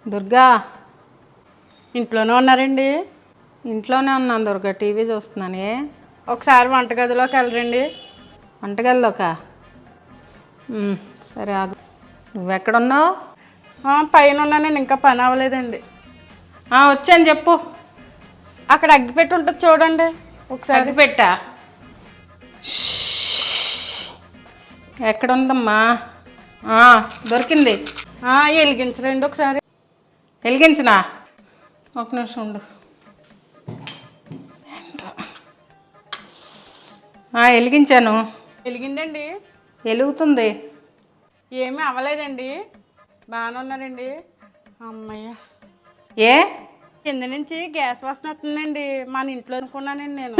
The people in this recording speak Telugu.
దుర్గా, ఇంట్లోనే ఉన్నారండి? ఇంట్లోనే ఉన్నాను దుర్గా, టీవీ చూస్తున్నాను. ఒకసారి వంటగదిలోకి వెళ్ళరండి? వంటగదిలోకా? సరే ఆగు. నువ్వెక్కడున్నావు? పైన ఉన్నానండి, ఇంకా పని అవ్వలేదండి. వచ్చాను, చెప్పు. అక్కడ అగ్గిపెట్టి ఉంటుంది చూడండి ఒకసారి. అగ్గిపెట్టా? ఎక్కడుందమ్మా? దొరికింది. వెలిగించరండి ఒకసారి. వెలిగించినా? ఒక నిమిషం ఉండు. వెలిగించాను. వెలిగిందండి? వెలుగుతుంది. ఏమీ అవ్వలేదండి, బాగానే ఉన్నారండి. అమ్మయ్య. ఏ కింద నుంచి గ్యాస్ వాసన వస్తుందండి, మన ఇంట్లో అనుకున్నానండి నేను.